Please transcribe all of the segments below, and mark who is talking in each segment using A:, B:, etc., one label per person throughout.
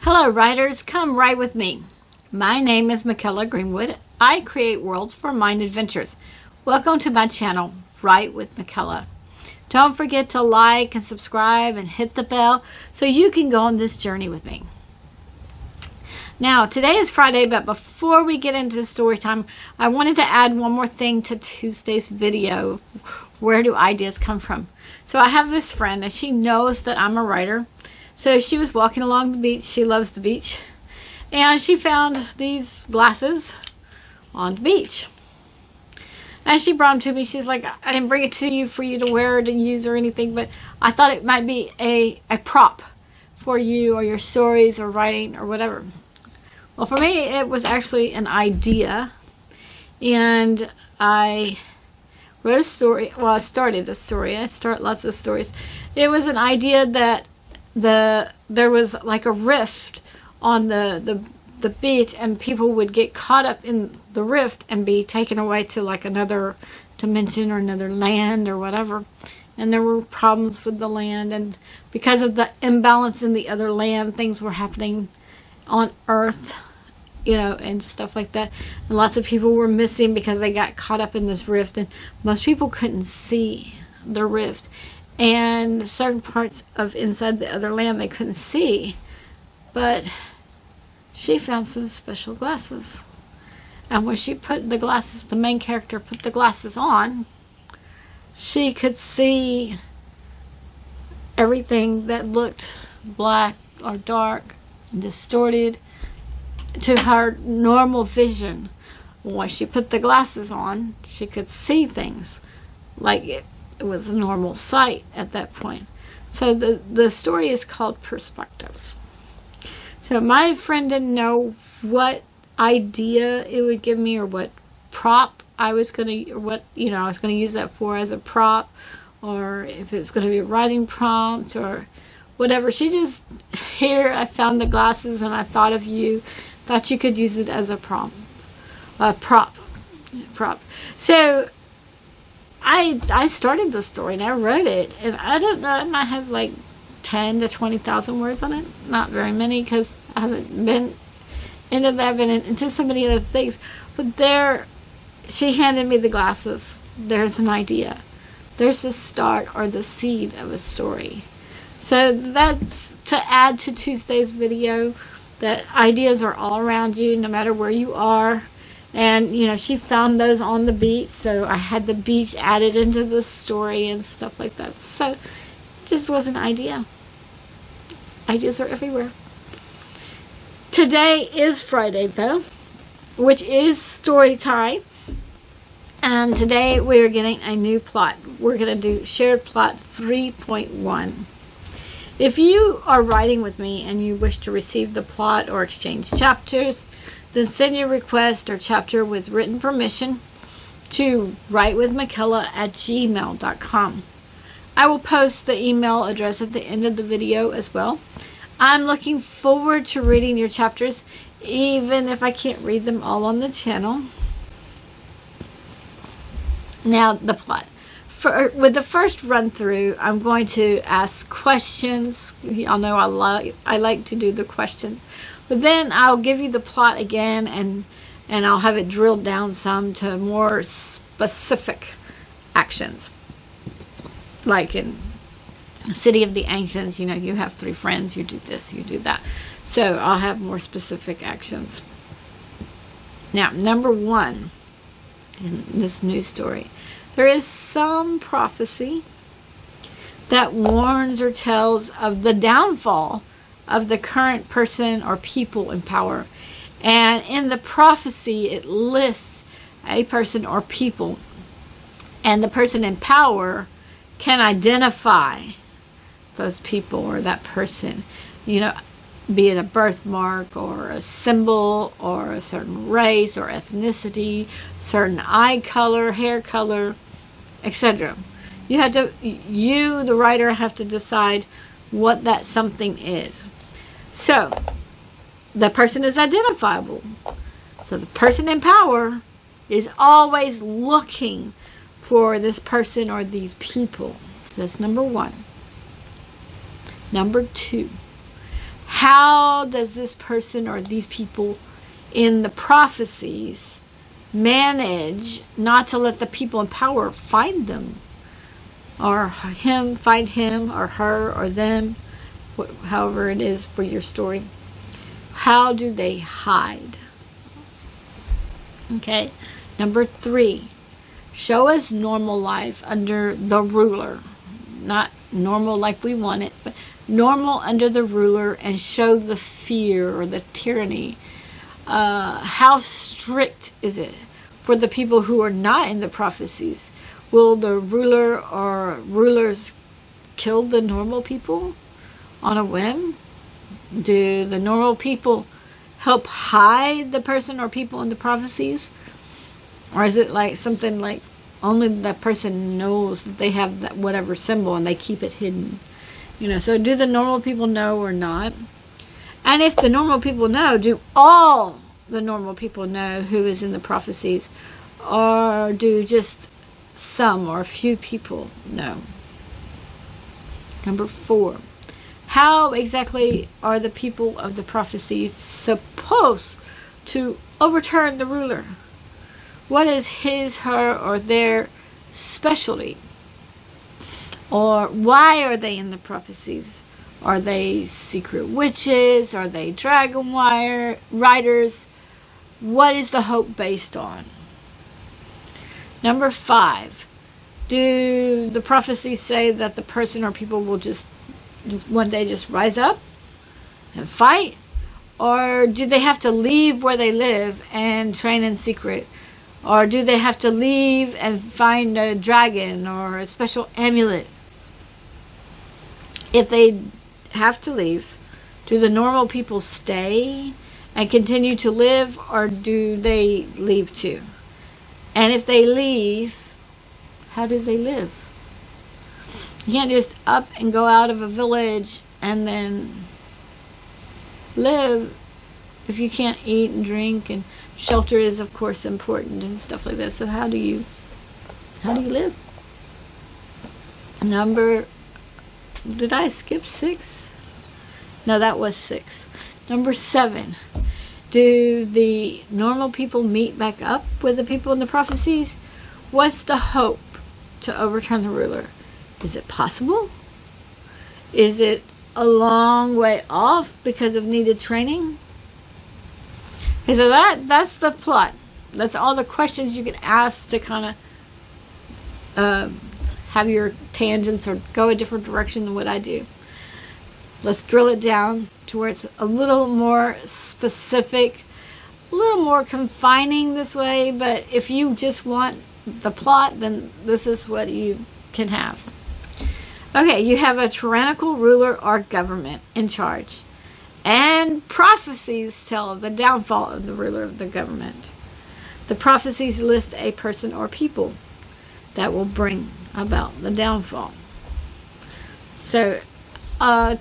A: Hello writers, come write with me. My name is Mykela Greenwood. I create worlds for mind adventures. Welcome to my channel, Write with Mykela. Don't forget to like and subscribe and hit the bell so you can go on this journey with me. Now, today is Friday, but before we get into story time, I wanted to add one more thing to Tuesday's video. Where do ideas come from? So I have this friend and she knows that I'm a writer. So she was walking along the beach. She loves the beach. And she found these glasses on the beach. And she brought them to me. She's like, I didn't bring it to you for you to wear it and use or anything, but I thought it might be a prop for you or your stories or writing or whatever. Well, for me, it was actually an idea. And I wrote a story. Well, I started a story. I start lots of stories. It was an idea that there was like a rift on the beach, and people would get caught up in the rift and be taken away to like another dimension or another land or whatever. And there were problems with the land, and because of the imbalance in the other land, things were happening on Earth, you know, and stuff like that. And lots of people were missing because they got caught up in this rift, and most people couldn't see the rift. And certain parts of inside the other land they couldn't see. But she found some special glasses. And when she put the glasses, the main character put the glasses on, she could see everything that looked black or dark and distorted to her normal vision. When she put the glasses on, she could see things like it was a normal sight at that point. So the story is called Perspectives. So my friend didn't know what idea it would give me or what prop I was going to, or what, you know, I was going to use that for as a prop, or if it's going to be a writing prompt or whatever. She just, here I found the glasses and I thought of you, thought you could use it as a prop. So I started the story and I wrote it, and I don't know, it might have like 10 to 20,000 words on it. Not very many, because I haven't been into that. I've been into so many other things. But there, she handed me the glasses. There's an idea. There's the start or the seed of a story. So that's to add to Tuesday's video, that ideas are all around you, no matter where you are. And, you know, she found those on the beach, so I had the beach added into the story and stuff like that. So it just was an idea. Ideas are everywhere. Today is Friday, though, which is story time. And today we are getting a new plot. We're going to do Shared Plot 3.1. If you are writing with me and you wish to receive the plot or exchange chapters, then send your request or chapter with written permission to WritewithMykela@gmail.com. I will post the email address at the end of the video as well. I'm looking forward to reading your chapters, even if I can't read them all on the channel. Now, the plot. With the first run through, I'm going to ask questions. Y'all know I like to do the questions. But then I'll give you the plot again, and I'll have it drilled down some to more specific actions. Like in City of the Ancients, you know, you have 3 friends, you do this, you do that. So I'll have more specific actions. Now, number 1 in this new story. There is some prophecy that warns or tells of the downfall of the current person or people in power. And in the prophecy, it lists a person or people. And the person in power can identify those people or that person. You know, be it a birthmark or a symbol or a certain race or ethnicity, certain eye color, hair color, etc. You, the writer, have to decide what that something is. So, the person is identifiable. So the person in power is always looking for this person or these people. So that's number 1. Number 2. How does this person or these people in the prophecies manage not to let the people in power find them, or find him or her or them, however it is for your story? How do they hide? Okay. Number 3, show us normal life under the ruler. Not normal like we want it, but normal under the ruler, and show the fear or the tyranny. How strict is it for the people who are not in the prophecies? Will the ruler or rulers kill the normal people on a whim? Do the normal people help hide the person or people in the prophecies? Or is it like something like only that person knows that they have that whatever symbol and they keep it hidden? So do the normal people know or not? And if the normal people know, do all the normal people know who is in the prophecies? Or do just some or a few people know? Number 4, how exactly are the people of the prophecies supposed to overturn the ruler? What is his, her, or their specialty? Or why are they in the prophecies? Are they secret witches? Are they dragon riders? What is the hope based on? Number 5, do the prophecies say that the person or people will just one day just rise up and fight? Or do they have to leave where they live and train in secret? Or do they have to leave and find a dragon or a special amulet? If they have to leave, do the normal people stay and continue to live, or do they leave too? And if they leave, how do they live? You can't just up and go out of a village and then live if you can't eat and drink, and shelter is of course important and stuff like that. So how do you live? Did I skip 6? No, that was 6. Number 7, do the normal people meet back up with the people in the prophecies? What's the hope to overturn the ruler? Is it possible? Is it a long way off because of needed training? Okay, so that's the plot. That's all the questions you can ask to kind of have your tangents or go a different direction than what I do. Let's drill it down to where it's a little more specific, a little more confining this way, but if you just want the plot, then this is what you can have. Okay, you have a tyrannical ruler or government in charge, and prophecies tell of the downfall of the ruler of the government. The prophecies list a person or people that will bring about the downfall. So a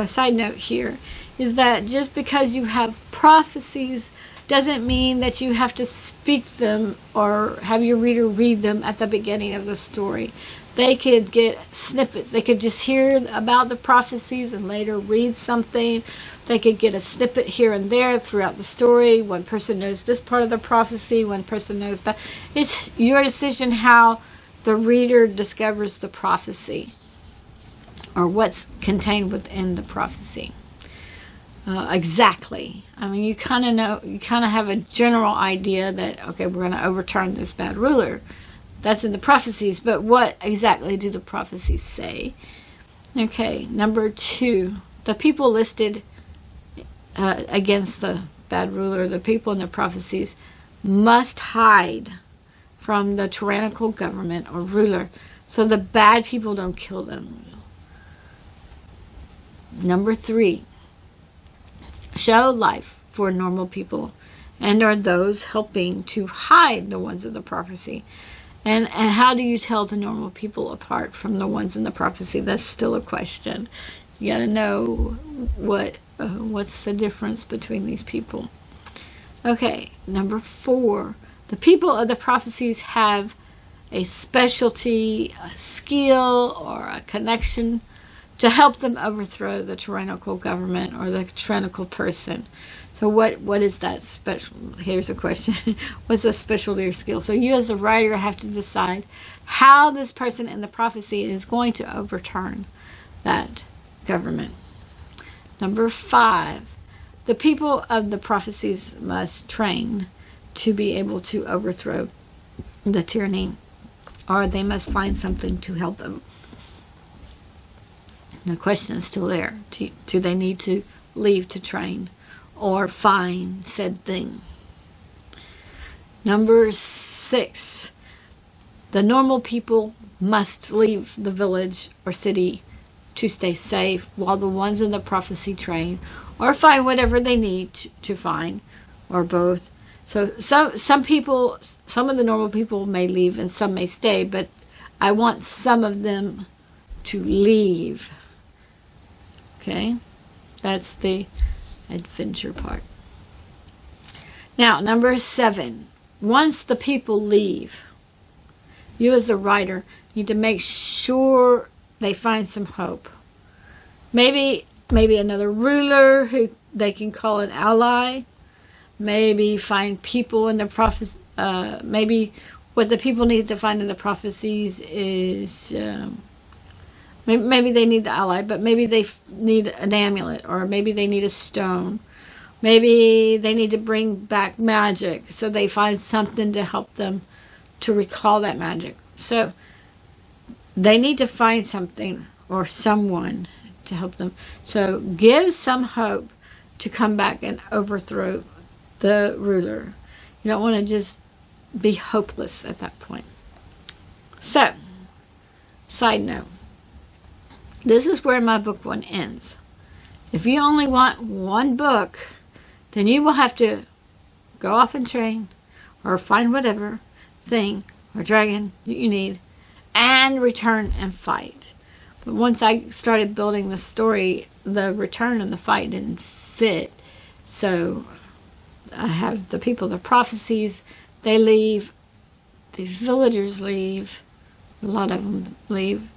A: side note here is that just because you have prophecies doesn't mean that you have to speak them or have your reader read them at the beginning of the story. They could get snippets. They could just hear about the prophecies and later read something. They could get a snippet here and there throughout the story. One person knows this part of the prophecy, one person knows that. It's your decision how the reader discovers the prophecy or what's contained within the prophecy. Exactly. I mean, you kind of know, you kind of have a general idea that, okay, we're going to overturn this bad ruler. That's in the prophecies, but what exactly do the prophecies say? Okay, number 2, the people listed against the bad ruler, the people in the prophecies, must hide from the tyrannical government or ruler so the bad people don't kill them. Number 3, show life for normal people and are those helping to hide the ones of the prophecy. And how do you tell the normal people apart from the ones in the prophecy? That's still a question. You got to know what's the difference between these people. Okay, number 4. The people of the prophecies have a specialty, a skill, or a connection to help them overthrow the tyrannical government or the tyrannical person. So what is that special? Here's a question. What's a specialty or skill? So you as a writer have to decide how this person in the prophecy is going to overturn that government. Number 5, the people of the prophecies must train to be able to overthrow the tyranny, or they must find something to help them. The question is still there. Do they need to leave to train or find said thing? Number 6, the normal people must leave the village or city to stay safe while the ones in the prophecy train or find whatever they need to find, or both. So some people, some of the normal people may leave and some may stay, but I want some of them to leave. Okay, that's the adventure part. Now, number 7, once the people leave, you as the writer need to make sure they find some hope. Maybe another ruler who they can call an ally. Maybe find people in the prophecy. Maybe what the people need to find in the prophecies is maybe they need the ally, but maybe they need an amulet, or maybe they need a stone. Maybe they need to bring back magic, so they find something to help them to recall that magic. So they need to find something or someone to help them. So give some hope to come back and overthrow the ruler. You don't want to just be hopeless at that point. So, side note, this is where my book 1 ends. If you only want one book, then you will have to go off and train, or find whatever thing or dragon you need, and return and fight. But once I started building the story, the return and the fight didn't fit. So I have the people, the prophecies, they leave, the villagers leave, a lot of them leave,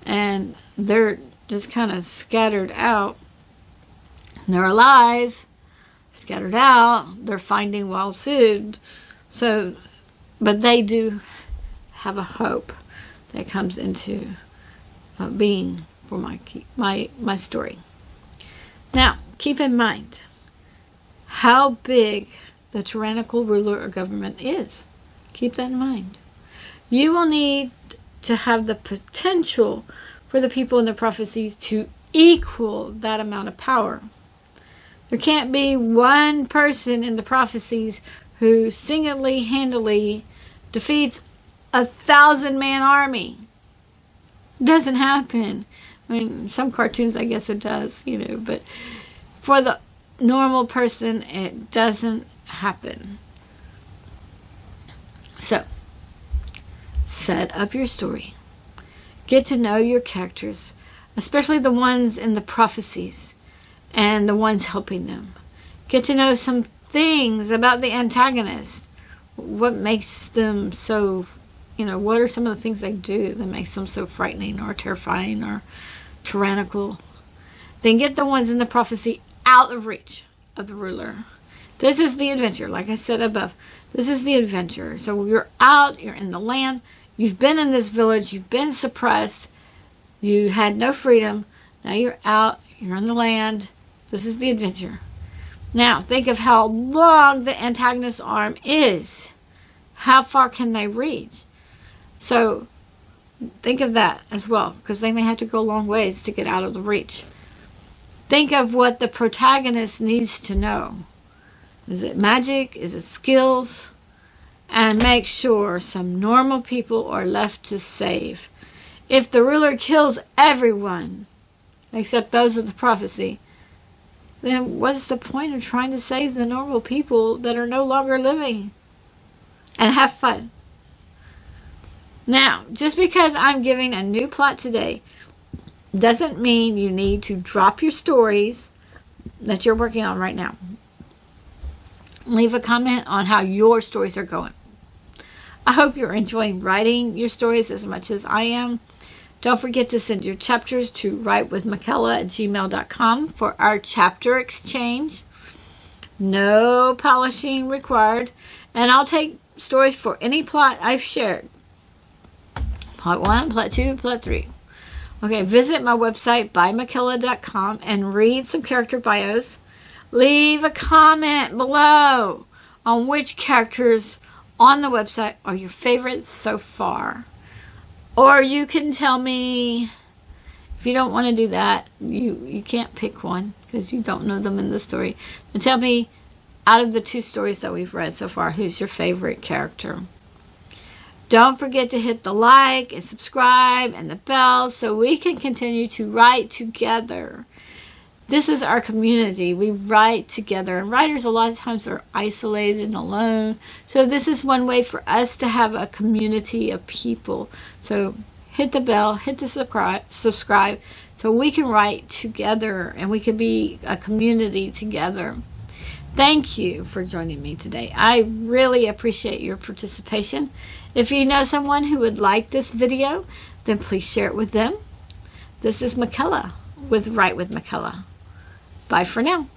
A: and they're just kind of scattered out. They're alive, scattered out, they're finding wild food. So, but they do have a hope that comes into being for my story. Now, keep in mind how big the tyrannical ruler or government is. Keep that in mind. You will need to have the potential for the people in the prophecies to equal that amount of power. There can't be one person in the prophecies who single-handedly defeats 1,000-man army. It doesn't happen. I mean, some cartoons, I guess it does, but for the normal person, it doesn't happen. So, set up your story. Get to know your characters, especially the ones in the prophecies and the ones helping them. Get to know some things about the antagonist. What makes them so, what are some of the things they do that makes them so frightening or terrifying or tyrannical? Then get the ones in the prophecy out of reach of the ruler. This is the adventure, like I said above. This is the adventure. So you're out, you're in the land, you've been in this village, you've been suppressed, you had no freedom, now you're out, you're in the land. This is the adventure. Now, think of how long the antagonist's arm is. How far can they reach? So, think of that as well, because they may have to go a long ways to get out of the reach. Think of what the protagonist needs to know. Is it magic? Is it skills? And make sure some normal people are left to save. If the ruler kills everyone, except those of the prophecy, then what's the point of trying to save the normal people that are no longer living? And have fun. Now, just because I'm giving a new plot today doesn't mean you need to drop your stories that you're working on right now. Leave a comment on how your stories are going. I hope you're enjoying writing your stories as much as I am. Don't forget to send your chapters to WritewithMykela@gmail.com for our chapter exchange. No polishing required. And I'll take stories for any plot I've shared. Plot 1, Plot 2, Plot 3. Okay, visit my website, bymykela.com, and read some character bios. Leave a comment below on which characters on the website are your favorites so far. Or you can tell me, if you don't want to do that, you can't pick one because you don't know them in the story. Then tell me, out of the 2 stories that we've read so far, who's your favorite character? Don't forget to hit the like and subscribe and the bell so we can continue to write together. This is our community. We write together. And writers a lot of times are isolated and alone. So this is one way for us to have a community of people. So hit the bell, hit the subscribe so we can write together and we can be a community together. Thank you for joining me today. I really appreciate your participation. If you know someone who would like this video, then please share it with them. This is Mykela with Write with Mykela. Bye for now.